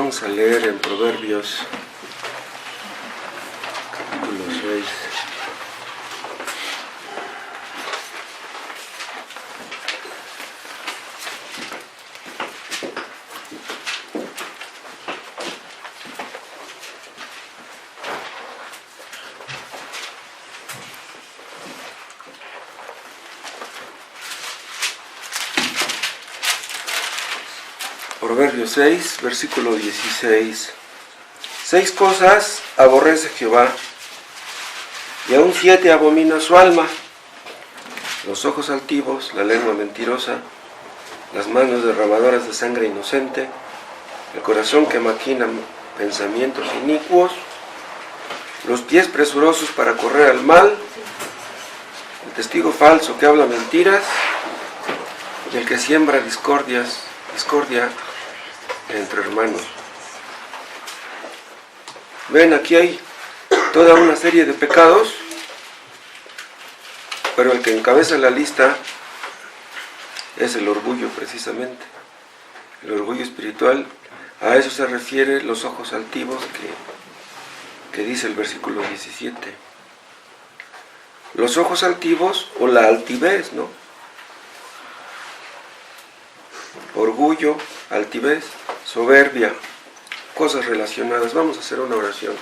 Vamos a leer en Proverbios, capítulo 6. Proverbios 6, versículo 16. 6 cosas aborrece Jehová, y aún 7 abomina su alma: los ojos altivos, la lengua mentirosa, las manos derramadoras de sangre inocente, el corazón que maquina pensamientos inicuos, los pies presurosos para correr al mal, el testigo falso que habla mentiras, y el que siembra discordia entre hermanos. Ven, aquí hay toda una serie de pecados, pero el que encabeza la lista es el orgullo, precisamente. El orgullo espiritual, a eso se refiere los ojos altivos que dice el versículo 17. Los ojos altivos, o la altivez, ¿no? Orgullo, altivez, soberbia, cosas relacionadas. Vamos a hacer una oración.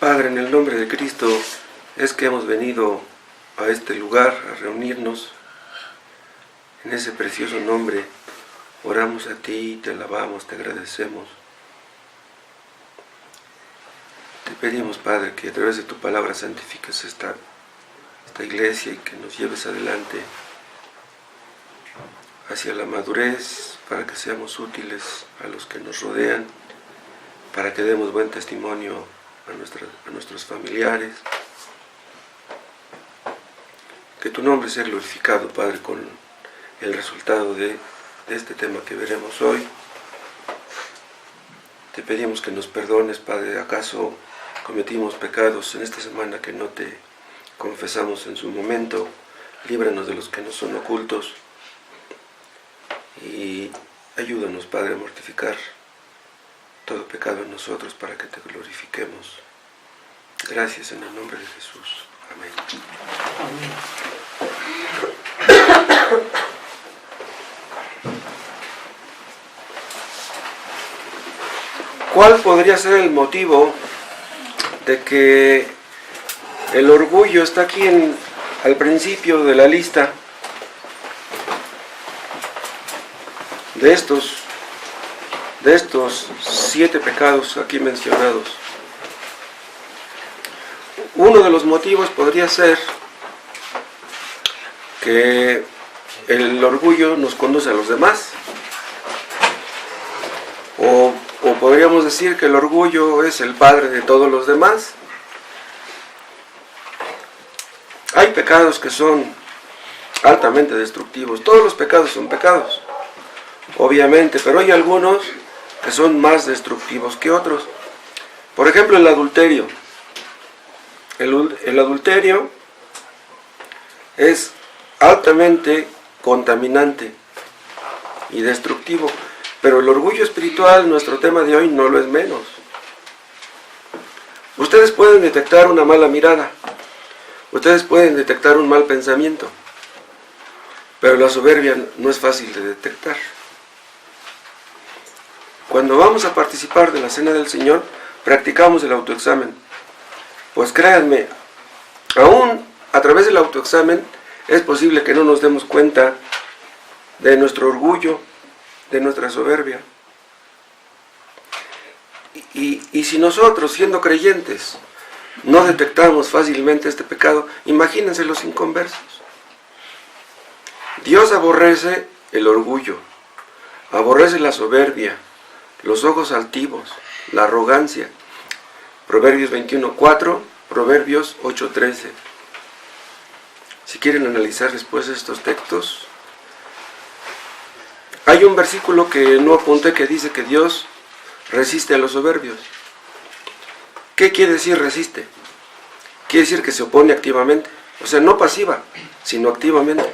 Padre, en el nombre de Cristo es que hemos venido a este lugar a reunirnos. En ese precioso nombre oramos a ti, te alabamos, te agradecemos. Te pedimos, Padre, que a través de tu palabra santifiques esta iglesia y que nos lleves adelante hacia la madurez, para que seamos útiles a los que nos rodean, para que demos buen testimonio a nuestros familiares. Que tu nombre sea glorificado, Padre, con el resultado de este tema que veremos hoy. Te pedimos que nos perdones, Padre. ¿Acaso cometimos pecados en esta semana que no te confesamos en su momento? Líbranos de los que nos son ocultos y ayúdanos, Padre, a mortificar todo pecado en nosotros para que te glorifiquemos. Gracias en el nombre de Jesús. Amén. ¿Cuál podría ser el motivo de que el orgullo está aquí al principio de la lista de estos 7 pecados aquí mencionados? Uno de los motivos podría ser que el orgullo nos conduce a los demás, o podríamos decir que el orgullo es el padre de todos los demás. Hay pecados que son altamente destructivos. Todos los pecados son pecados, obviamente, pero hay algunos que son más destructivos que otros. Por ejemplo, el adulterio. El adulterio es altamente contaminante y destructivo, pero el orgullo espiritual, nuestro tema de hoy, no lo es menos. Ustedes pueden detectar una mala mirada, ustedes pueden detectar un mal pensamiento, pero la soberbia no es fácil de detectar. Cuando vamos a participar de la Cena del Señor, practicamos el autoexamen. Pues créanme, aún a través del autoexamen es posible que no nos demos cuenta de nuestro orgullo, de nuestra soberbia. Y si nosotros, siendo creyentes, no detectamos fácilmente este pecado, imagínense los inconversos. Dios aborrece el orgullo, aborrece la soberbia, los ojos altivos, la arrogancia. Proverbios 21:4, Proverbios 8:13. Si quieren analizar después estos textos, hay un versículo que no apunté que dice que Dios resiste a los soberbios. ¿Qué quiere decir resiste? Quiere decir que se opone activamente, o sea, no pasiva, sino activamente.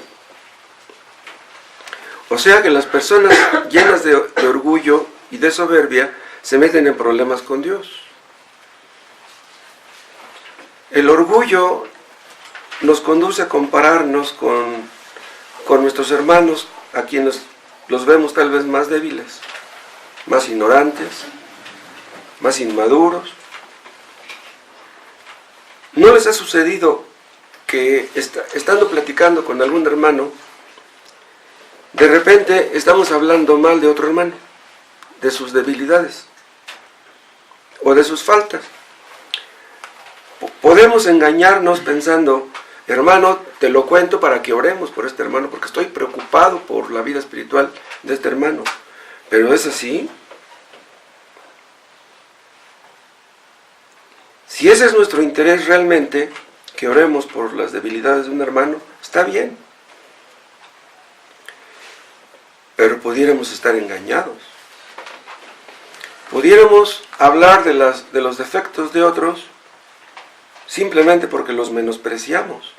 O sea que las personas llenas de orgullo y de soberbia se meten en problemas con Dios. El orgullo nos conduce a compararnos con nuestros hermanos, a quienes los vemos tal vez más débiles, más ignorantes, más inmaduros. ¿No les ha sucedido que estando platicando con algún hermano, de repente estamos hablando mal de otro hermano, de sus debilidades o de sus faltas? Podemos engañarnos pensando, hermano, te lo cuento para que oremos por este hermano, porque estoy preocupado por la vida espiritual de este hermano. ¿Pero es así? Si ese es nuestro interés realmente, que oremos por las debilidades de un hermano, está bien. Pero pudiéramos estar engañados. Pudiéramos hablar de los defectos de otros simplemente porque los menospreciamos.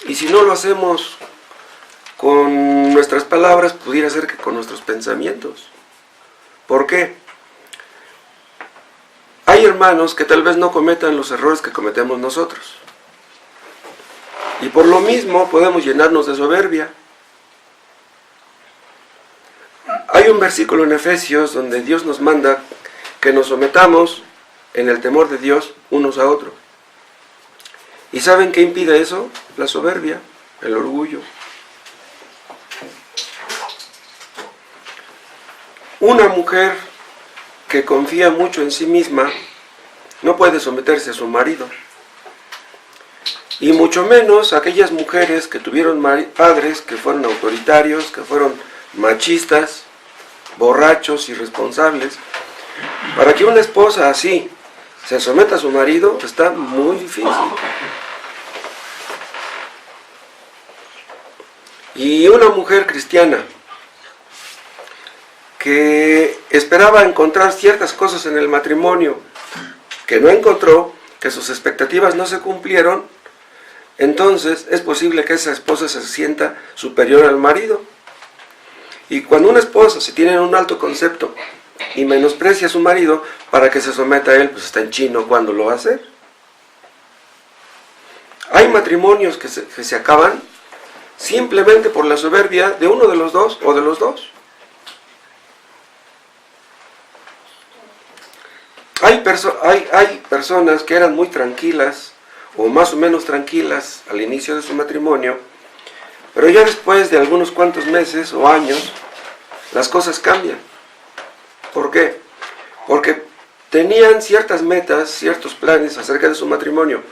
Y si no lo hacemos con nuestras palabras, pudiera ser que con nuestros pensamientos. ¿Por qué? Hay hermanos que tal vez no cometan los errores que cometemos nosotros. Y por lo mismo podemos llenarnos de soberbia. Hay un versículo en Efesios donde Dios nos manda que nos sometamos en el temor de Dios unos a otros. ¿Y saben qué impide eso? La soberbia, el orgullo. Una mujer que confía mucho en sí misma no puede someterse a su marido. Y mucho menos aquellas mujeres que tuvieron padres que fueron autoritarios, que fueron machistas, borrachos, irresponsables. Para que una esposa así se someta a su marido está muy difícil. Y una mujer cristiana que esperaba encontrar ciertas cosas en el matrimonio que no encontró, que sus expectativas no se cumplieron, entonces es posible que esa esposa se sienta superior al marido. Y cuando una esposa se tiene un alto concepto y menosprecia a su marido para que se someta a él, pues está en chino cuando lo va a hacer. Hay matrimonios que se acaban simplemente por la soberbia de uno de los dos o de los dos. Hay personas que eran muy tranquilas o más o menos tranquilas al inicio de su matrimonio, pero ya después de algunos cuantos meses o años, las cosas cambian. ¿Por qué? Porque tenían ciertas metas, ciertos planes acerca de su matrimonio,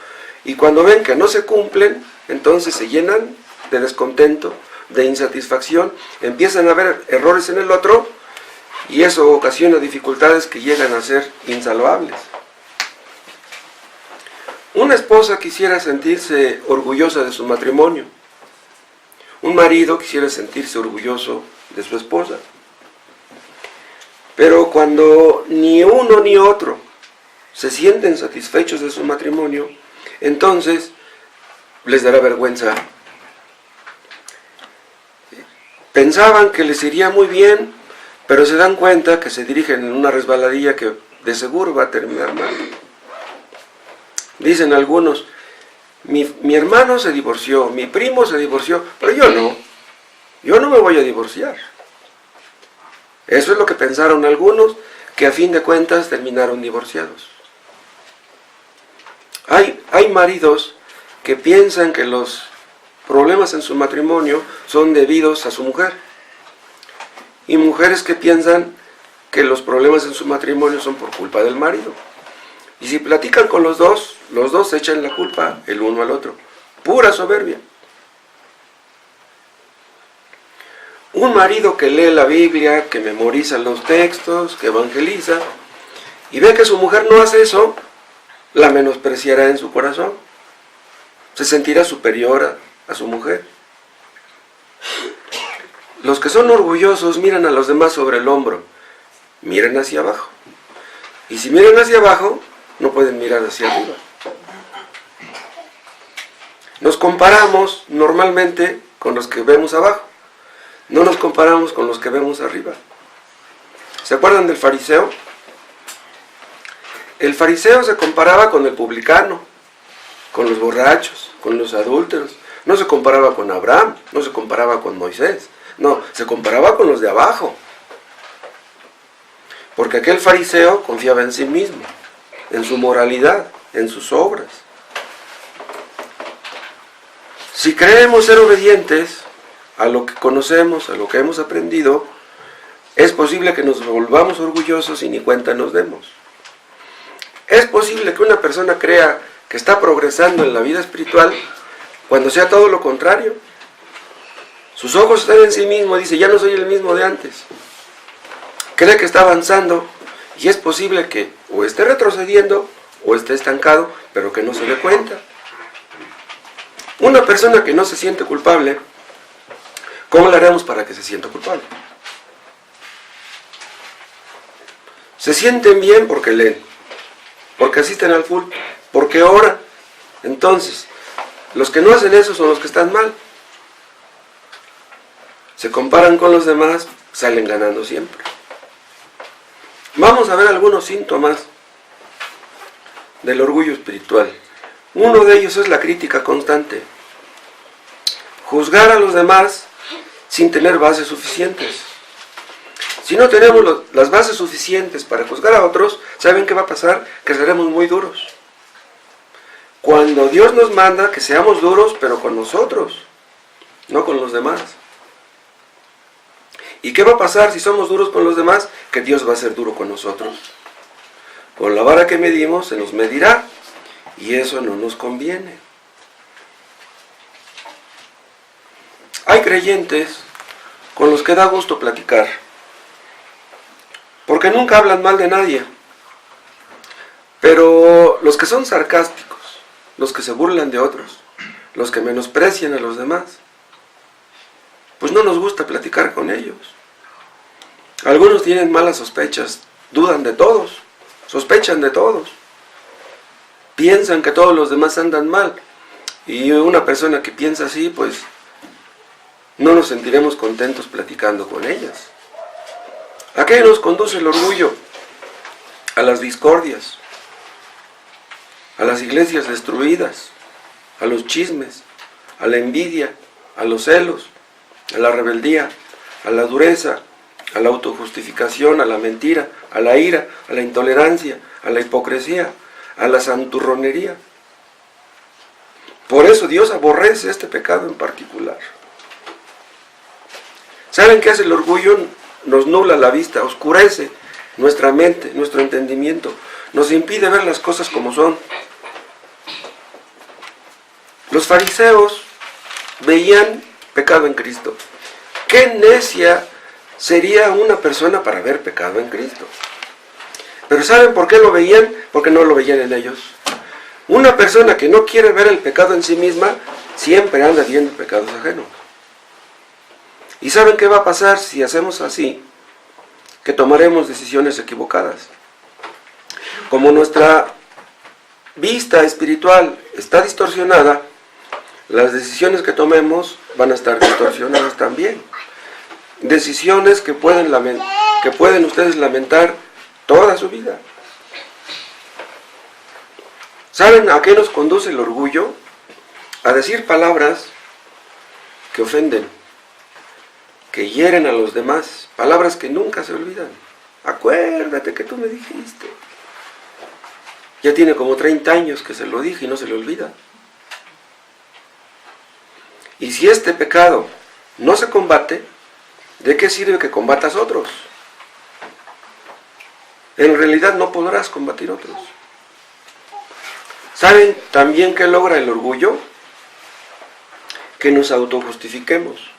y cuando ven que no se cumplen, entonces se llenan de descontento, de insatisfacción, empiezan a ver errores en el otro, y eso ocasiona dificultades que llegan a ser insalvables. Una esposa quisiera sentirse orgullosa de su matrimonio. Un marido quisiera sentirse orgulloso de su esposa. Pero cuando ni uno ni otro se sienten satisfechos de su matrimonio, entonces les dará vergüenza. Pensaban que les iría muy bien, pero se dan cuenta que se dirigen en una resbaladilla que de seguro va a terminar mal. Dicen algunos, mi hermano se divorció, mi primo se divorció, pero yo no me voy a divorciar. Eso es lo que pensaron algunos, que a fin de cuentas terminaron divorciados. Hay maridos que piensan que los problemas en su matrimonio son debidos a su mujer. Y mujeres que piensan que los problemas en su matrimonio son por culpa del marido. Y si platican con los dos se echan la culpa el uno al otro. Pura soberbia. Un marido que lee la Biblia, que memoriza los textos, que evangeliza, y ve que su mujer no hace eso, la menospreciará en su corazón. Se sentirá superior a su mujer. Los que son orgullosos miran a los demás sobre el hombro, miran hacia abajo. Y si miran hacia abajo, no pueden mirar hacia arriba. Nos comparamos normalmente con los que vemos abajo. No nos comparamos con los que vemos arriba. ¿Se acuerdan del fariseo? El fariseo se comparaba con el publicano, con los borrachos, con los adúlteros. No se comparaba con Abraham, no se comparaba con Moisés. No, se comparaba con los de abajo. Porque aquel fariseo confiaba en sí mismo, en su moralidad, en sus obras. Si creemos ser obedientes a lo que conocemos, a lo que hemos aprendido, es posible que nos volvamos orgullosos y ni cuenta nos demos. Es posible que una persona crea que está progresando en la vida espiritual cuando sea todo lo contrario. Sus ojos están en sí mismo, dice, ya no soy el mismo de antes. Cree que está avanzando y es posible que o esté retrocediendo o esté estancado, pero que no se dé cuenta. Una persona que no se siente culpable, ¿cómo le haremos para que se sienta culpable? Se sienten bien porque leen, porque asisten al culto, porque oran. Entonces, los que no hacen eso son los que están mal. Se comparan con los demás, salen ganando siempre. Vamos a ver algunos síntomas del orgullo espiritual. Uno de ellos es la crítica constante. Juzgar a los demás sin tener bases suficientes. Si no tenemos las bases suficientes para juzgar a otros, ¿saben qué va a pasar? Que seremos muy duros. Cuando Dios nos manda que seamos duros, pero con nosotros, no con los demás. ¿Y qué va a pasar si somos duros con los demás? Que Dios va a ser duro con nosotros. Con la vara que medimos se nos medirá, y eso no nos conviene. Hay creyentes con los que da gusto platicar, porque nunca hablan mal de nadie. Pero los que son sarcásticos, los que se burlan de otros, los que menosprecian a los demás, pues no nos gusta platicar con ellos. Algunos tienen malas sospechas, dudan de todos, sospechan de todos, piensan que todos los demás andan mal. Y una persona que piensa así, pues no nos sentiremos contentos platicando con ellas. ¿A qué nos conduce el orgullo? A las discordias, a las iglesias destruidas, a los chismes, a la envidia, a los celos, a la rebeldía, a la dureza, a la autojustificación, a la mentira, a la ira, a la intolerancia, a la hipocresía, a la santurronería. Por eso Dios aborrece este pecado en particular. ¿Saben qué hace el orgullo? Nos nubla la vista, oscurece nuestra mente, nuestro entendimiento, nos impide ver las cosas como son. Los fariseos veían pecado en Cristo. ¿Qué necia sería una persona para ver pecado en Cristo? Pero ¿saben por qué lo veían? Porque no lo veían en ellos. Una persona que no quiere ver el pecado en sí misma, siempre anda viendo pecados ajenos. ¿Y saben qué va a pasar si hacemos así? Que tomaremos decisiones equivocadas. Como nuestra vista espiritual está distorsionada, las decisiones que tomemos van a estar distorsionadas también. Decisiones que pueden ustedes lamentar toda su vida. ¿Saben a qué nos conduce el orgullo? A decir palabras que ofenden, que hieren a los demás, palabras que nunca se olvidan. Acuérdate que tú me dijiste. Ya tiene como 30 años que se lo dije y no se le olvida. Y si este pecado no se combate, ¿de qué sirve que combatas otros? En realidad no podrás combatir otros. ¿Saben también qué logra el orgullo? Que nos autojustifiquemos.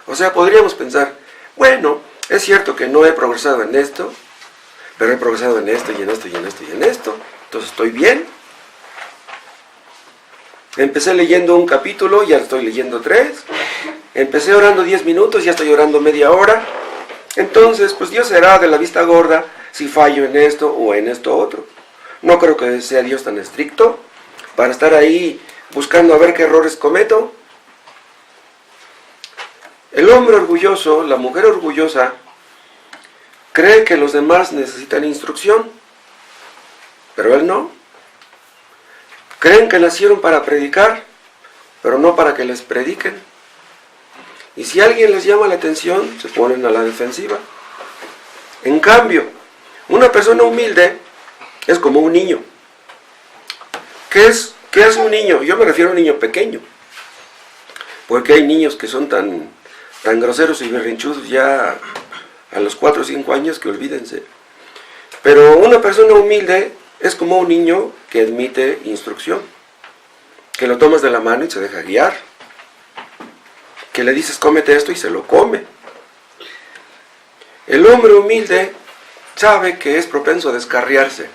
O sea, podríamos pensar, bueno, es cierto que no he progresado en esto, pero he progresado en esto y en esto y en esto y en esto, entonces estoy bien. Empecé leyendo un capítulo, ya estoy leyendo 3. Empecé orando 10 minutos, ya estoy orando media hora. Entonces, pues Dios será de la vista gorda si fallo en esto o en esto otro. No creo que sea Dios tan estricto para estar ahí buscando a ver qué errores cometo. El hombre orgulloso, la mujer orgullosa, cree que los demás necesitan instrucción, pero él no. Creen que nacieron para predicar, pero no para que les prediquen. Y si alguien les llama la atención, se ponen a la defensiva. En cambio, una persona humilde es como un niño. ¿Qué es un niño? Yo me refiero a un niño pequeño. Porque hay niños que son tan groseros y berrinchudos ya a los 4 o 5 años que olvídense. Pero una persona humilde es como un niño que admite instrucción. Que lo tomas de la mano y se deja guiar. Que le dices cómete esto y se lo come. El hombre humilde sabe que es propenso a descarriarse.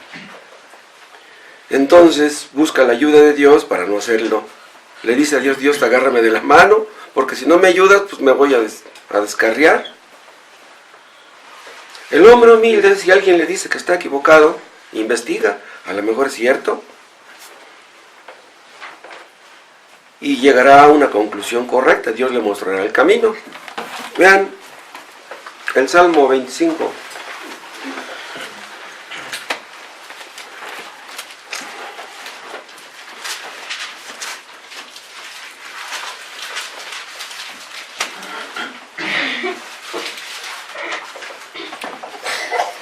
Entonces busca la ayuda de Dios para no hacerlo. Le dice a Dios, Dios, agárrame de la mano, porque si no me ayudas, pues me voy a descarriar. El hombre humilde, si alguien le dice que está equivocado, investiga, a lo mejor es cierto, y llegará a una conclusión correcta. Dios le mostrará el camino. Vean el Salmo 25.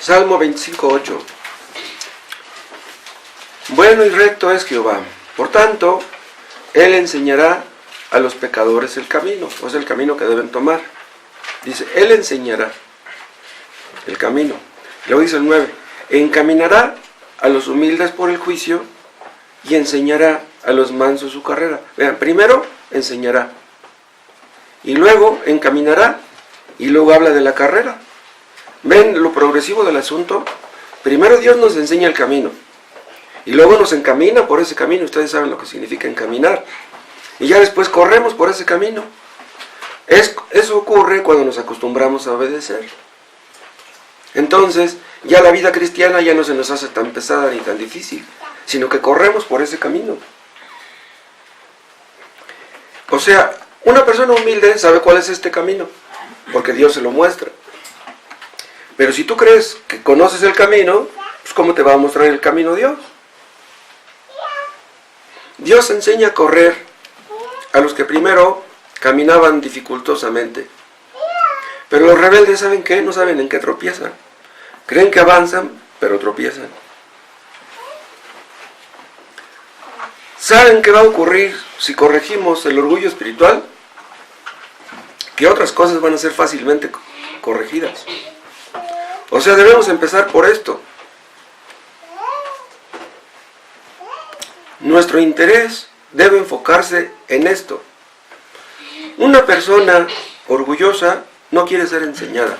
Salmo 25:8. Bueno y recto es Jehová, por tanto, Él enseñará a los pecadores el camino, o sea, el camino que deben tomar. Dice, Él enseñará el camino. Luego dice el 9, encaminará a los humildes por el juicio y enseñará a los mansos su carrera. Vean, primero enseñará, y luego encaminará, y luego habla de la carrera. ¿Ven lo progresivo del asunto? Primero Dios nos enseña el camino, y luego nos encamina por ese camino. Ustedes saben lo que significa encaminar. Y ya después corremos por ese camino. Eso ocurre cuando nos acostumbramos a obedecer. Entonces, ya la vida cristiana ya no se nos hace tan pesada ni tan difícil, sino que corremos por ese camino. O sea, una persona humilde sabe cuál es este camino, porque Dios se lo muestra. Pero si tú crees que conoces el camino, pues ¿cómo te va a mostrar el camino Dios? Dios enseña a correr a los que primero caminaban dificultosamente. Pero los rebeldes, ¿saben qué? No saben en qué tropiezan. Creen que avanzan, pero tropiezan. ¿Saben qué va a ocurrir si corregimos el orgullo espiritual? Que otras cosas van a ser fácilmente corregidas. O sea, debemos empezar por esto. Nuestro interés debe enfocarse en esto. Una persona orgullosa no quiere ser enseñada.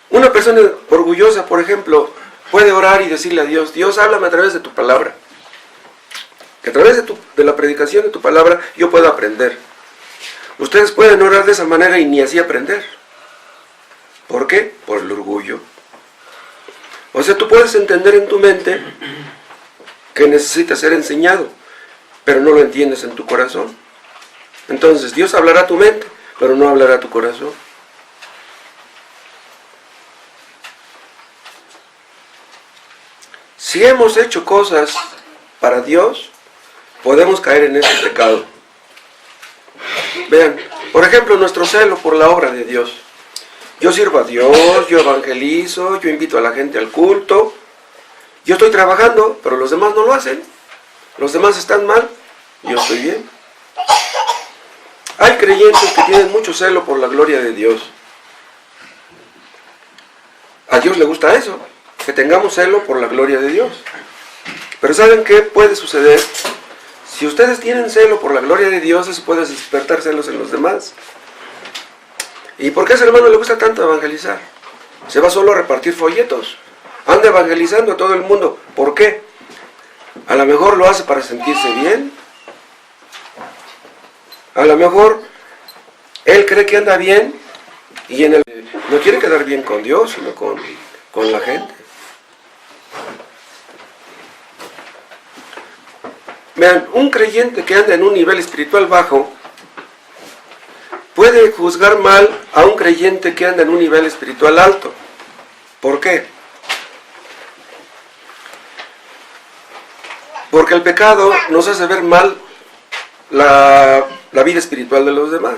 Una persona orgullosa, por ejemplo, puede orar y decirle a Dios, Dios, háblame a través de tu palabra. Que a través de la predicación de tu palabra yo pueda aprender. Ustedes pueden orar de esa manera y ni así aprender. ¿Por qué? Por el orgullo. O sea, tú puedes entender en tu mente que necesitas ser enseñado, pero no lo entiendes en tu corazón. Entonces, Dios hablará a tu mente, pero no hablará a tu corazón. Si hemos hecho cosas para Dios, podemos caer en ese pecado. Vean, por ejemplo, nuestro celo por la obra de Dios. Yo sirvo a Dios, yo evangelizo, yo invito a la gente al culto. Yo estoy trabajando, pero los demás no lo hacen. Los demás están mal, yo estoy bien. Hay creyentes que tienen mucho celo por la gloria de Dios. A Dios le gusta eso, que tengamos celo por la gloria de Dios. Pero ¿saben qué puede suceder? Si ustedes tienen celo por la gloria de Dios, eso puede despertar celos en los demás. ¿Y por qué a ese hermano le gusta tanto evangelizar? Se va solo a repartir folletos. Anda evangelizando a todo el mundo. ¿Por qué? A lo mejor lo hace para sentirse bien. A lo mejor él cree que anda bien y no quiere quedar bien con Dios, sino con la gente. Vean, un creyente que anda en un nivel espiritual bajo puede juzgar mal a un creyente que anda en un nivel espiritual alto. ¿Por qué? Porque el pecado nos hace ver mal la vida espiritual de los demás.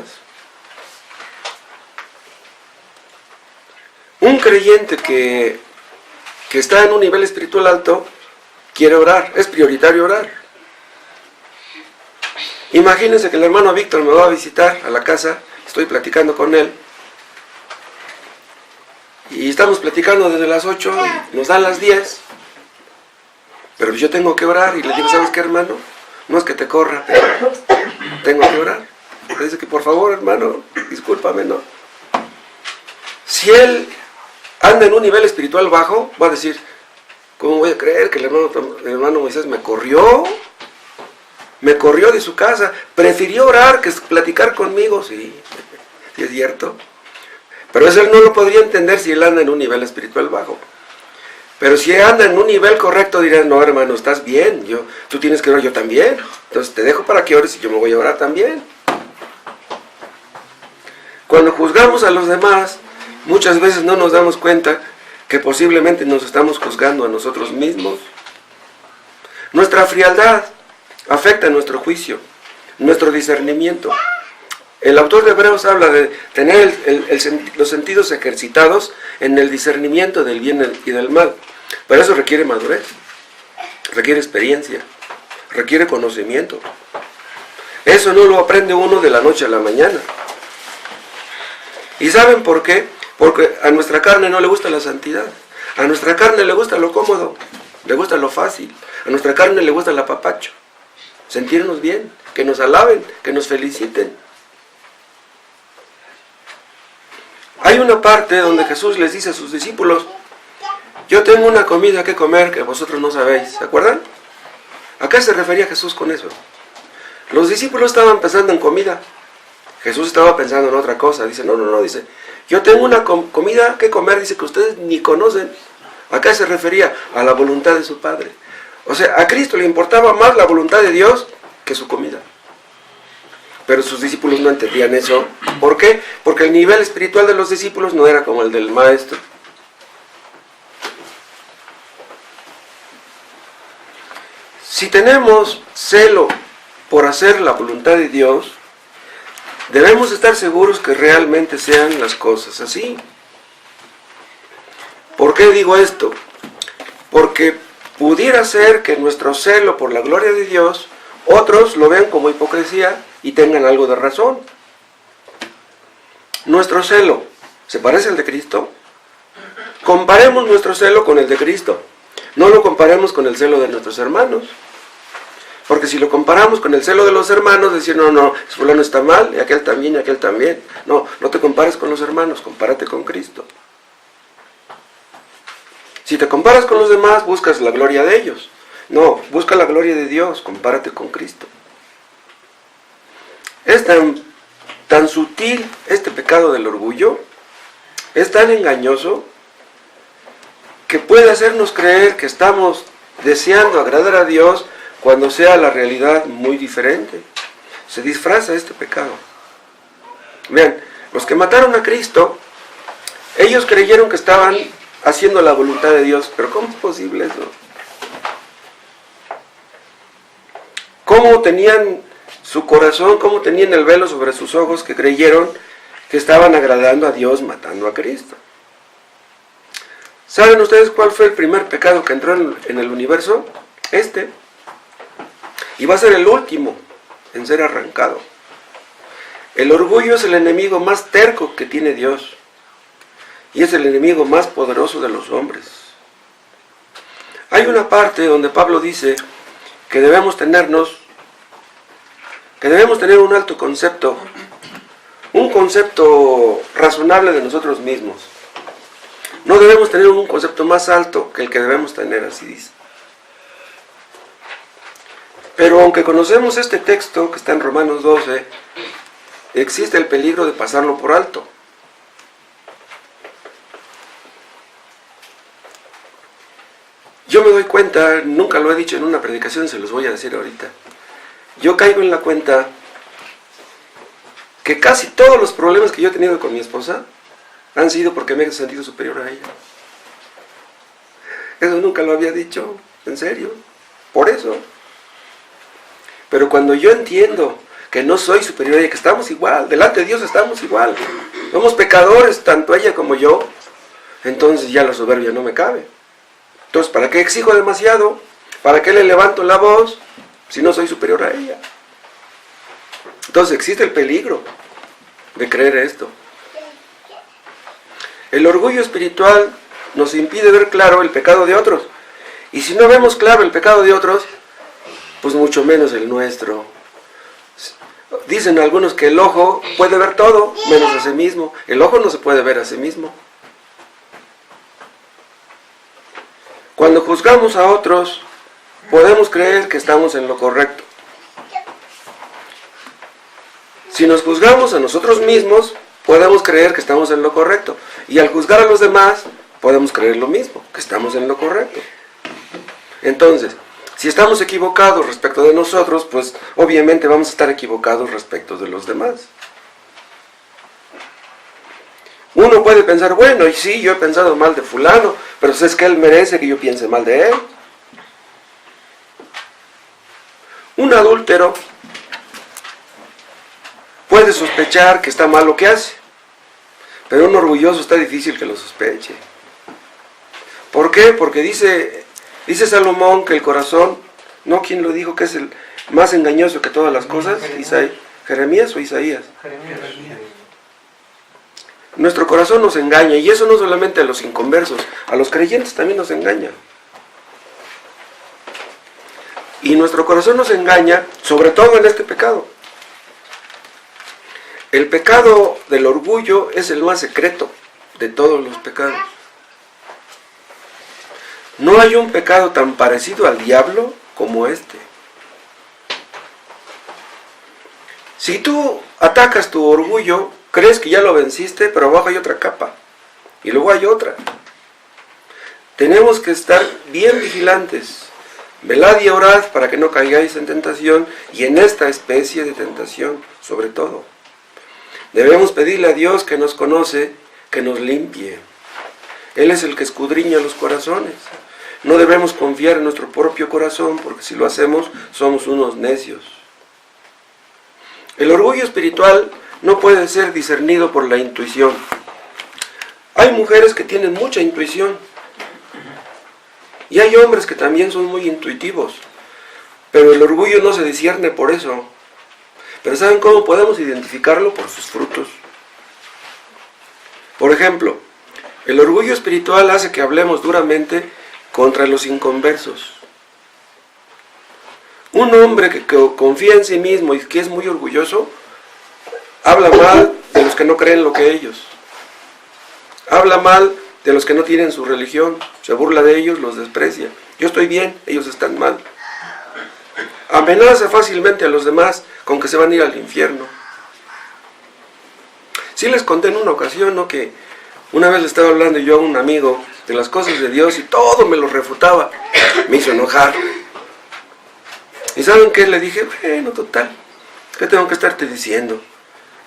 Un creyente que está en un nivel espiritual alto quiere orar, es prioritario orar. Imagínense que el hermano Víctor me va a visitar a la casa, estoy platicando con él, y estamos platicando desde las 8 y nos dan las 10, pero yo tengo que orar y le digo, ¿sabes qué, hermano? No es que te corra, pero tengo que orar. Le dice que por favor, hermano, discúlpame, ¿no? Si él anda en un nivel espiritual bajo, va a decir, ¿cómo voy a creer que el hermano Moisés me corrió de su casa? Prefirió orar que platicar conmigo. Sí, sí es cierto. Pero eso él no lo podría entender si él anda en un nivel espiritual bajo. Pero si anda en un nivel correcto, dirá, no, hermano, estás bien, tú tienes que orar, yo también. Entonces te dejo para que ores y yo me voy a orar también. Cuando juzgamos a los demás, muchas veces no nos damos cuenta que posiblemente nos estamos juzgando a nosotros mismos. Nuestra frialdad afecta nuestro juicio, nuestro discernimiento. El autor de Hebreos habla de tener los sentidos ejercitados en el discernimiento del bien y del mal. Pero eso requiere madurez, requiere experiencia, requiere conocimiento. Eso no lo aprende uno de la noche a la mañana. ¿Y saben por qué? Porque a nuestra carne no le gusta la santidad. A nuestra carne le gusta lo cómodo, le gusta lo fácil. A nuestra carne le gusta el apapacho. Sentirnos bien, que nos alaben, que nos feliciten. Hay una parte donde Jesús les dice a sus discípulos, yo tengo una comida que comer que vosotros no sabéis. ¿Se acuerdan? ¿A qué se refería Jesús con eso? Los discípulos estaban pensando en comida. Jesús estaba pensando en otra cosa. Dice, no, dice, yo tengo una comida que comer, dice, que ustedes ni conocen. ¿A qué se refería? A la voluntad de su Padre. O sea, a Cristo le importaba más la voluntad de Dios que su comida. Pero sus discípulos no entendían eso. ¿Por qué? Porque el nivel espiritual de los discípulos no era como el del maestro. Si tenemos celo por hacer la voluntad de Dios, debemos estar seguros que realmente sean las cosas así. ¿Por qué digo esto? Porque pudiera ser que nuestro celo por la gloria de Dios, otros lo vean como hipocresía y tengan algo de razón. Nuestro celo, ¿se parece al de Cristo? Comparemos nuestro celo con el de Cristo. No lo comparemos con el celo de nuestros hermanos. Porque si lo comparamos con el celo de los hermanos, decir, no, fulano está mal, y aquel también, y aquel también. No te compares con los hermanos, compárate con Cristo. Si te comparas con los demás, buscas la gloria de ellos. No, busca la gloria de Dios, compárate con Cristo. Es tan sutil este pecado del orgullo, es tan engañoso, que puede hacernos creer que estamos deseando agradar a Dios cuando sea la realidad muy diferente. Se disfraza este pecado. Vean, los que mataron a Cristo, ellos creyeron que estaban haciendo la voluntad de Dios, pero ¿cómo es posible eso? ¿Cómo tenían su corazón, cómo tenían el velo sobre sus ojos que creyeron que estaban agradando a Dios matando a Cristo? ¿Saben ustedes cuál fue el primer pecado que entró en el universo? Y va a ser el último en ser arrancado. El orgullo es el enemigo más terco que tiene Dios. Y es el enemigo más poderoso de los hombres. Hay una parte donde Pablo dice que debemos tener un alto concepto, un concepto razonable de nosotros mismos. No debemos tener un concepto más alto que el que debemos tener, así dice. Pero aunque conocemos este texto que está en Romanos 12, existe el peligro de pasarlo por alto. Yo me doy cuenta, nunca lo he dicho en una predicación, se los voy a decir ahorita. Yo caigo en la cuenta que casi todos los problemas que yo he tenido con mi esposa han sido porque me he sentido superior a ella. Eso nunca lo había dicho, en serio, por eso. Pero cuando yo entiendo que no soy superior a ella, que estamos igual, delante de Dios estamos igual, somos pecadores, tanto ella como yo, entonces ya la soberbia no me cabe. Entonces, ¿para qué exijo demasiado? ¿Para qué le levanto la voz si no soy superior a ella? Entonces existe el peligro de creer esto. El orgullo espiritual nos impide ver claro el pecado de otros. Y si no vemos claro el pecado de otros, pues mucho menos el nuestro. Dicen algunos que el ojo puede ver todo, menos a sí mismo. El ojo no se puede ver a sí mismo. Cuando juzgamos a otros, podemos creer que estamos en lo correcto. Si nos juzgamos a nosotros mismos, podemos creer que estamos en lo correcto. Y al juzgar a los demás, podemos creer lo mismo, que estamos en lo correcto. Entonces, si estamos equivocados respecto de nosotros, pues obviamente vamos a estar equivocados respecto de los demás. Uno puede pensar, bueno, y sí, yo he pensado mal de fulano, pero es que él merece que yo piense mal de él. Un adúltero puede sospechar que está mal lo que hace, pero un orgulloso está difícil que lo sospeche. ¿Por qué? Porque dice Salomón que el corazón, ¿no? ¿Quién lo dijo? Que es el más engañoso que todas las cosas. ¿Jeremías o Isaías? Jeremías. Nuestro corazón nos engaña, y eso no solamente a los inconversos, a los creyentes también nos engaña. Y nuestro corazón nos engaña, sobre todo en este pecado. El pecado del orgullo es el más secreto de todos los pecados. No hay un pecado tan parecido al diablo como este. Si tú atacas tu orgullo, crees que ya lo venciste, pero abajo hay otra capa. Y luego hay otra. Tenemos que estar bien vigilantes. Velad y orad para que no caigáis en tentación, y en esta especie de tentación, sobre todo. Debemos pedirle a Dios, que nos conoce, que nos limpie. Él es el que escudriña los corazones. No debemos confiar en nuestro propio corazón, porque si lo hacemos, somos unos necios. El orgullo espiritual no puede ser discernido por la intuición. Hay mujeres que tienen mucha intuición, y hay hombres que también son muy intuitivos, pero el orgullo no se discierne por eso. Pero ¿saben cómo podemos identificarlo? Por sus frutos. Por ejemplo, el orgullo espiritual hace que hablemos duramente contra los inconversos. Un hombre que confía en sí mismo y que es muy orgulloso, habla mal de los que no creen lo que ellos. Habla mal de los que no tienen su religión, se burla de ellos, los desprecia. Yo estoy bien, ellos están mal. Amenaza fácilmente a los demás con que se van a ir al infierno. Sí les conté en una ocasión, ¿no?, que una vez le estaba hablando yo a un amigo de las cosas de Dios y todo me lo refutaba. Me hizo enojar. ¿Y saben qué? Le dije, bueno, total, ¿qué tengo que estarte diciendo?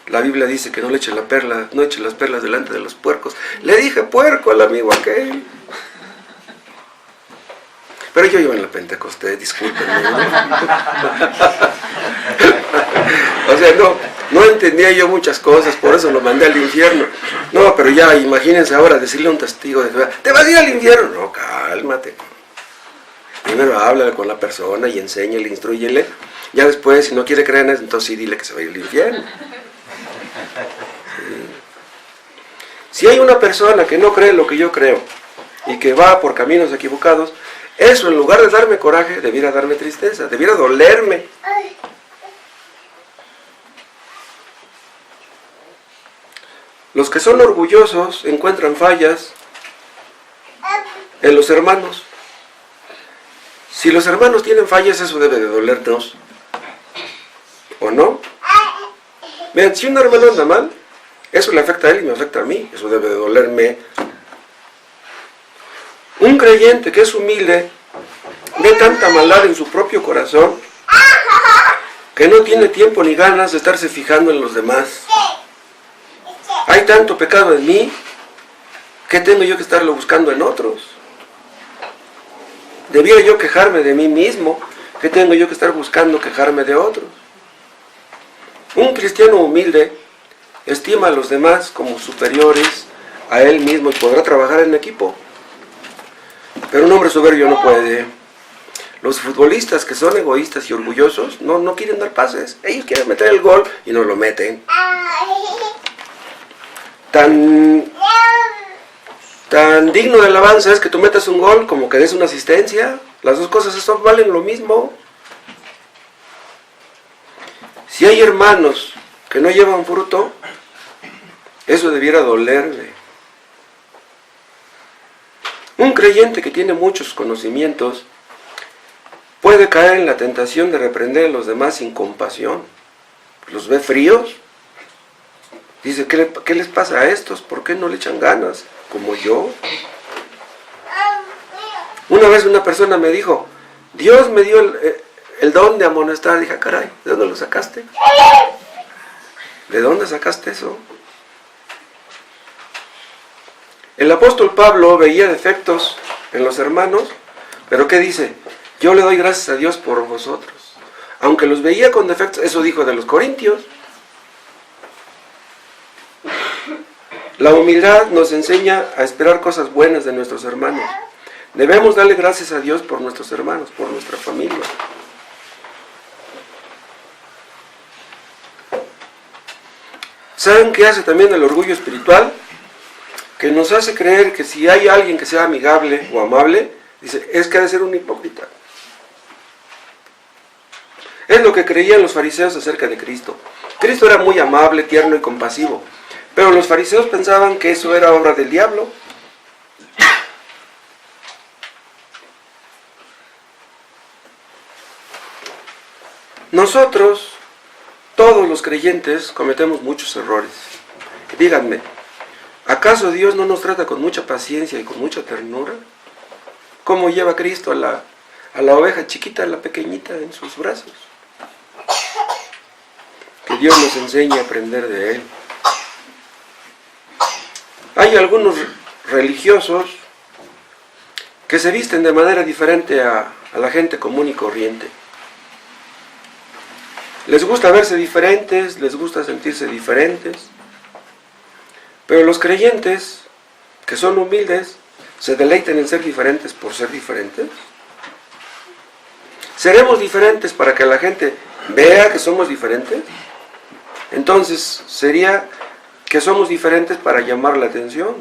La Biblia dice que no le eche la perla, no eche las perlas delante de los puercos. Le dije puerco al amigo aquel. Pero yo iba en la Pentecostés, discúlpenme, ¿no? O sea, no entendía yo muchas cosas, por eso lo mandé al infierno. No, pero ya imagínense ahora decirle a un testigo de Jehová, ¿te vas a ir al infierno? No, cálmate. Primero háblale con la persona y enséñale, instrúyele. Ya después, si no quiere creer en eso, entonces sí dile que se va a ir al infierno. Si hay una persona que no cree lo que yo creo y que va por caminos equivocados, eso en lugar de darme coraje, debiera darme tristeza, debiera dolerme. Los que son orgullosos encuentran fallas en los hermanos. Si los hermanos tienen fallas, eso debe de dolernos, ¿o no? Vean, si un hermano anda mal, eso le afecta a él y me afecta a mí, eso debe de dolerme. Un creyente que es humilde ve tanta maldad en su propio corazón que no tiene tiempo ni ganas de estarse fijando en los demás. Hay tanto pecado en mí, ¿qué tengo yo que estarlo buscando en otros? Debiera yo quejarme de mí mismo, ¿qué tengo yo que estar buscando quejarme de otros? Un cristiano humilde estima a los demás como superiores a él mismo y podrá trabajar en equipo. Pero un hombre soberbio no puede. Los futbolistas que son egoístas y orgullosos no quieren dar pases. Ellos quieren meter el gol y no lo meten. Tan digno de alabanza es que tú metas un gol como que des una asistencia. Las dos cosas valen lo mismo. Si hay hermanos que no llevan fruto, eso debiera dolerle. Un creyente que tiene muchos conocimientos puede caer en la tentación de reprender a los demás sin compasión. Los ve fríos. Dice, ¿qué les pasa a estos? ¿Por qué no le echan ganas? Como yo. Una vez una persona me dijo, Dios me dio el don de amonestar. Dije, caray, ¿de dónde lo sacaste? ¿De dónde sacaste eso? El apóstol Pablo veía defectos en los hermanos, pero ¿qué dice? Yo le doy gracias a Dios por vosotros. Aunque los veía con defectos, eso dijo de los corintios. La humildad nos enseña a esperar cosas buenas de nuestros hermanos. Debemos darle gracias a Dios por nuestros hermanos, por nuestra familia. ¿Saben qué hace también el orgullo espiritual? Que nos hace creer que si hay alguien que sea amigable o amable, dice, es que ha de ser un hipócrita. Es lo que creían los fariseos acerca de Cristo. Cristo era muy amable, tierno y compasivo, pero los fariseos pensaban que eso era obra del diablo. Nosotros, todos los creyentes, cometemos muchos errores. Díganme, ¿acaso Dios no nos trata con mucha paciencia y con mucha ternura? ¿Cómo lleva Cristo a la oveja chiquita, a la pequeñita en sus brazos? Que Dios nos enseñe a aprender de Él. Hay algunos religiosos que se visten de manera diferente a la gente común y corriente. Les gusta verse diferentes, les gusta sentirse diferentes. Pero los creyentes, que son humildes, ¿se deleitan en ser diferentes por ser diferentes? ¿Seremos diferentes para que la gente vea que somos diferentes? Entonces, ¿sería que somos diferentes para llamar la atención?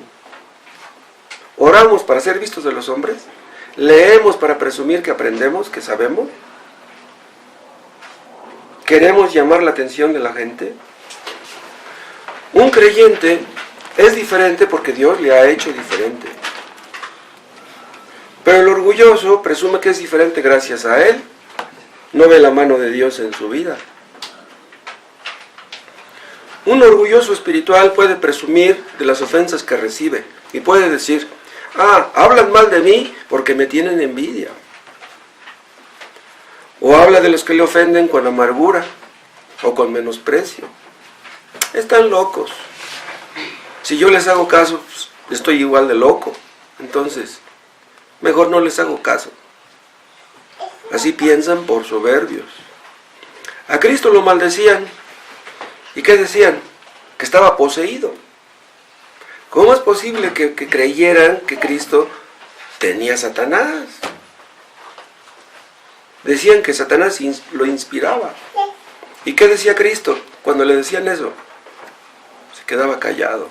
¿Oramos para ser vistos de los hombres? ¿Leemos para presumir que aprendemos, que sabemos? ¿Queremos llamar la atención de la gente? Un creyente es diferente porque Dios le ha hecho diferente. Pero el orgulloso presume que es diferente gracias a él. No ve la mano de Dios en su vida. Un orgulloso espiritual puede presumir de las ofensas que recibe y puede decir, hablan mal de mí porque me tienen envidia. O habla de los que le ofenden con amargura o con menosprecio. Están locos. Si yo les hago caso, pues, estoy igual de loco. Entonces, mejor no les hago caso. Así piensan por soberbios. A Cristo lo maldecían. ¿Y qué decían? Que estaba poseído. ¿Cómo es posible que creyeran que Cristo tenía a Satanás? Decían que Satanás lo inspiraba. ¿Y qué decía Cristo cuando le decían eso? Se quedaba callado.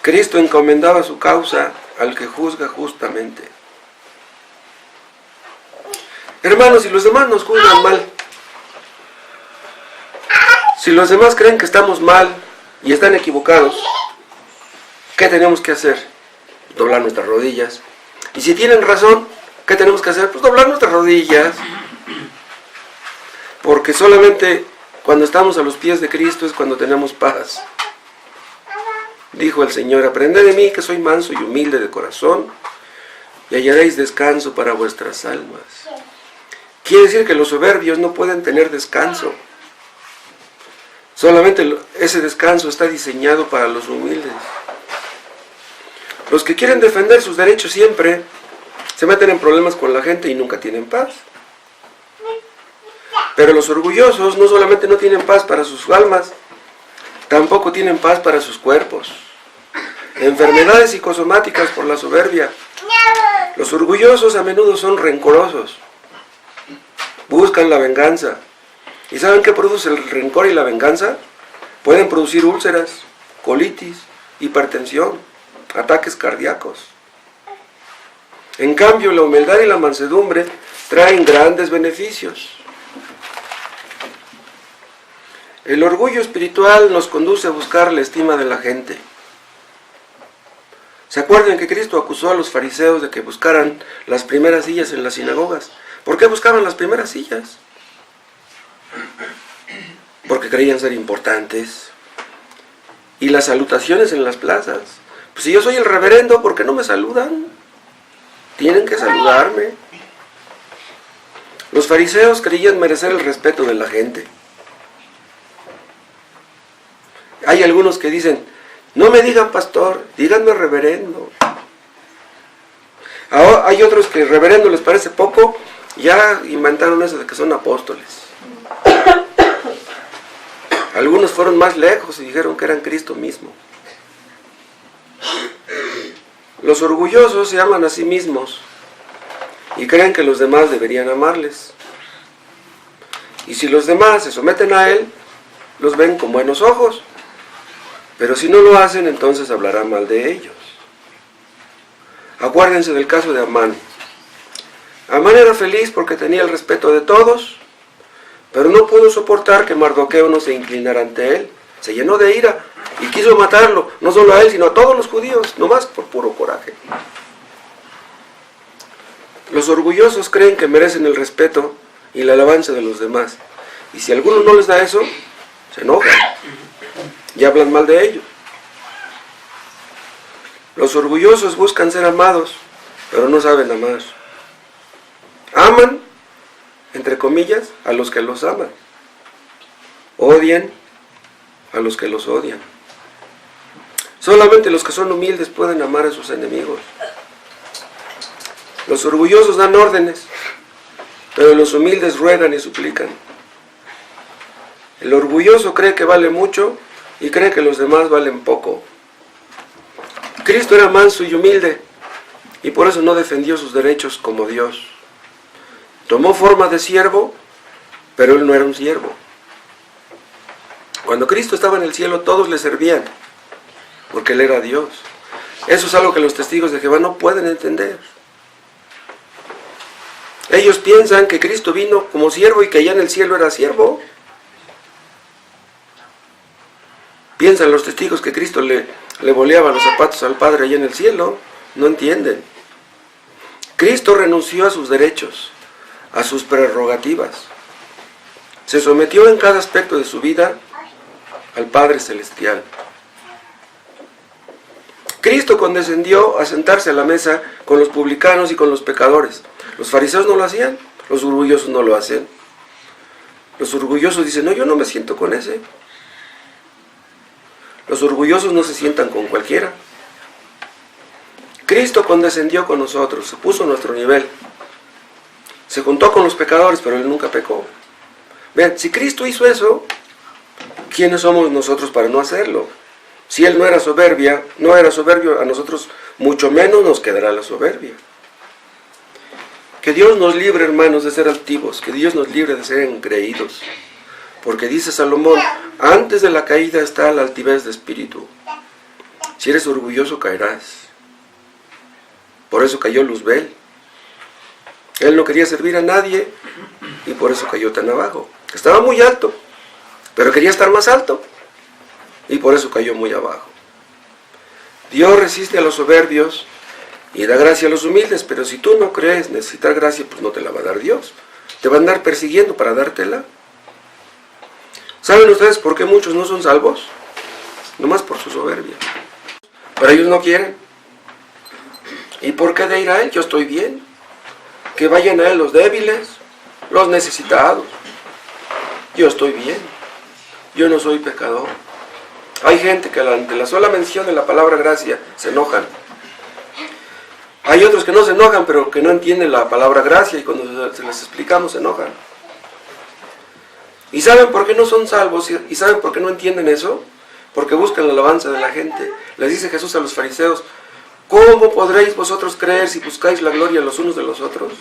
Cristo encomendaba su causa al que juzga justamente. Hermanos, si los demás nos juzgan mal, si los demás creen que estamos mal y están equivocados, ¿qué tenemos que hacer? Doblar nuestras rodillas. Y si tienen razón, ¿qué tenemos que hacer? Pues doblar nuestras rodillas. Porque solamente cuando estamos a los pies de Cristo es cuando tenemos paz. Dijo el Señor, aprended de mí que soy manso y humilde de corazón, y hallaréis descanso para vuestras almas. Quiere decir que los soberbios no pueden tener descanso. Solamente ese descanso está diseñado para los humildes. Los que quieren defender sus derechos siempre se meten en problemas con la gente y nunca tienen paz. Pero los orgullosos no solamente no tienen paz para sus almas, tampoco tienen paz para sus cuerpos. Enfermedades psicosomáticas por la soberbia. Los orgullosos a menudo son rencorosos. Buscan la venganza. ¿Y saben qué produce el rencor y la venganza? Pueden producir úlceras, colitis, hipertensión, ataques cardíacos. En cambio, la humildad y la mansedumbre traen grandes beneficios. El orgullo espiritual nos conduce a buscar la estima de la gente. ¿Se acuerdan que Cristo acusó a los fariseos de que buscaran las primeras sillas en las sinagogas? ¿Por qué buscaban las primeras sillas? Porque creían ser importantes. Y las salutaciones en las plazas. Pues si yo soy el reverendo, ¿por qué no me saludan? Tienen que saludarme. Los fariseos creían merecer el respeto de la gente. Hay algunos que dicen, no me digan pastor, díganme reverendo. Ahora, hay otros que reverendo les parece poco, ya inventaron eso de que son apóstoles. Algunos fueron más lejos y dijeron que eran Cristo mismo. Los orgullosos se aman a sí mismos y creen que los demás deberían amarles. Y si los demás se someten a él, los ven con buenos ojos. Pero si no lo hacen, entonces hablará mal de ellos. Acuérdense del caso de Amán. Amán era feliz porque tenía el respeto de todos, pero no pudo soportar que Mardoqueo no se inclinara ante él. Se llenó de ira y quiso matarlo, no solo a él, sino a todos los judíos, nomás por puro coraje. Los orgullosos creen que merecen el respeto y la alabanza de los demás. Y si alguno no les da eso, se enojan y hablan mal de ellos. Los orgullosos buscan ser amados, pero no saben amar. Aman, entre comillas, a los que los aman. Odian a los que los odian. Solamente los que son humildes pueden amar a sus enemigos. Los orgullosos dan órdenes, pero los humildes ruegan y suplican. El orgulloso cree que vale mucho y cree que los demás valen poco. Cristo era manso y humilde y por eso no defendió sus derechos como Dios. Tomó forma de siervo, pero él no era un siervo. Cuando Cristo estaba en el cielo, todos le servían, porque él era Dios. Eso es algo que los testigos de Jehová no pueden entender. Ellos piensan que Cristo vino como siervo y que allá en el cielo era siervo. Piensan los testigos que Cristo le boleaba los zapatos al Padre allá en el cielo. No entienden. Cristo renunció a sus derechos, a sus prerrogativas. Se sometió en cada aspecto de su vida al Padre Celestial. Cristo condescendió a sentarse a la mesa con los publicanos y con los pecadores. Los fariseos no lo hacían, los orgullosos no lo hacen. Los orgullosos dicen, no, yo no me siento con ese. Los orgullosos no se sientan con cualquiera. Cristo condescendió con nosotros, se puso a nuestro nivel. Se juntó con los pecadores, pero él nunca pecó. Vean, si Cristo hizo eso, ¿quiénes somos nosotros para no hacerlo? Si él no era soberbio, a nosotros mucho menos nos quedará la soberbia. Que Dios nos libre, hermanos, de ser altivos, que Dios nos libre de ser engreídos. Porque dice Salomón, antes de la caída está la altivez de espíritu. Si eres orgulloso caerás. Por eso cayó Luzbel. Él no quería servir a nadie y por eso cayó tan abajo. Estaba muy alto, pero quería estar más alto y por eso cayó muy abajo. Dios resiste a los soberbios y da gracia a los humildes, pero si tú no crees necesitar gracia, pues no te la va a dar Dios. Te va a andar persiguiendo para dártela. ¿Saben ustedes por qué muchos no son salvos? Nomás por su soberbia. Pero ellos no quieren. ¿Y por qué de ir a él? Yo estoy bien. Que vayan a él los débiles, los necesitados. Yo estoy bien, yo no soy pecador. Hay gente que ante la sola mención de la palabra gracia se enojan. Hay otros que no se enojan, pero que no entienden la palabra gracia y cuando se les explicamos se enojan. ¿Y saben por qué no son salvos? ¿Y saben por qué no entienden eso? Porque buscan la alabanza de la gente. Les dice Jesús a los fariseos, ¿cómo podréis vosotros creer si buscáis la gloria los unos de los otros?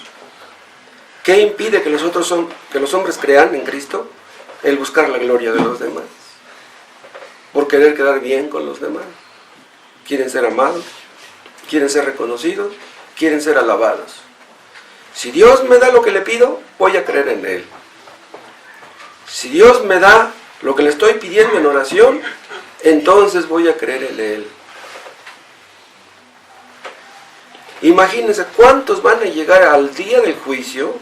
¿Qué impide que los hombres crean en Cristo? El buscar la gloria de los demás. Por querer quedar bien con los demás. Quieren ser amados, quieren ser reconocidos, quieren ser alabados. Si Dios me da lo que le pido, voy a creer en Él. Si Dios me da lo que le estoy pidiendo en oración, entonces voy a creer en Él. Imagínense cuántos van a llegar al día del juicio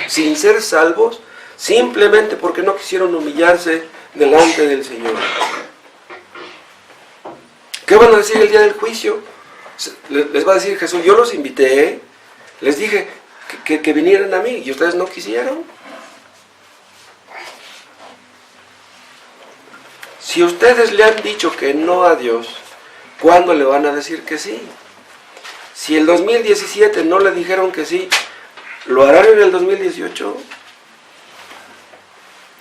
sin ser salvos, simplemente porque no quisieron humillarse delante del Señor. ¿Qué van a decir el día del juicio? Les va a decir Jesús, yo los invité, les dije que vinieran a mí y ustedes no quisieron. Si ustedes le han dicho que no a Dios, ¿cuándo le van a decir que sí? Si el 2017 no le dijeron que sí, ¿lo harán en el 2018?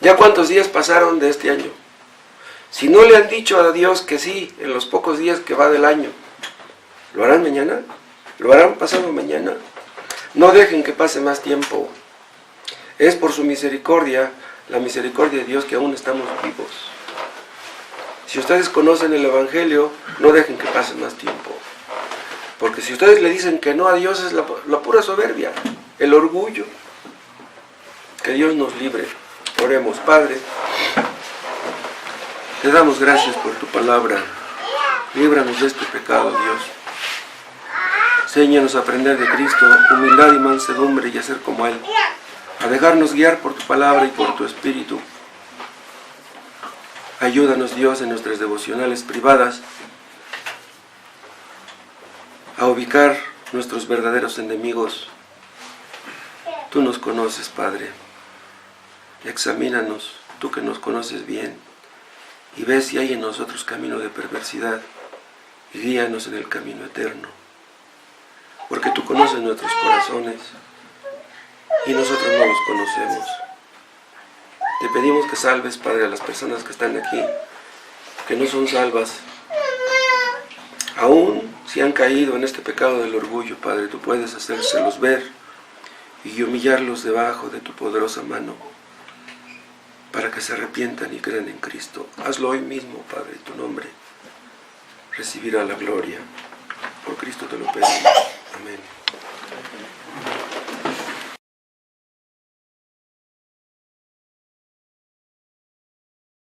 ¿Ya cuántos días pasaron de este año? Si no le han dicho a Dios que sí en los pocos días que va del año, ¿lo harán mañana? ¿Lo harán pasado mañana? No dejen que pase más tiempo. Es por su misericordia, la misericordia de Dios, que aún estamos vivos. Si ustedes conocen el Evangelio, no dejen que pase más tiempo. Porque si ustedes le dicen que no a Dios, es la pura soberbia, el orgullo. Que Dios nos libre. Oremos. Padre, te damos gracias por tu palabra. Líbranos de este pecado, Dios. Enséñanos a aprender de Cristo, humildad y mansedumbre, y a ser como Él. A dejarnos guiar por tu palabra y por tu Espíritu. Ayúdanos, Dios, en nuestras devocionales privadas a ubicar nuestros verdaderos enemigos. Tú nos conoces, Padre. Examínanos, tú que nos conoces bien, y ves si hay en nosotros camino de perversidad, y guíanos en el camino eterno. Porque tú conoces nuestros corazones, y nosotros no los conocemos. Te pedimos que salves, Padre, a las personas que están aquí, que no son salvas. Aún si han caído en este pecado del orgullo, Padre, tú puedes hacérselos ver y humillarlos debajo de tu poderosa mano para que se arrepientan y crean en Cristo. Hazlo hoy mismo, Padre, en tu nombre. Recibirá la gloria. Por Cristo te lo pedimos.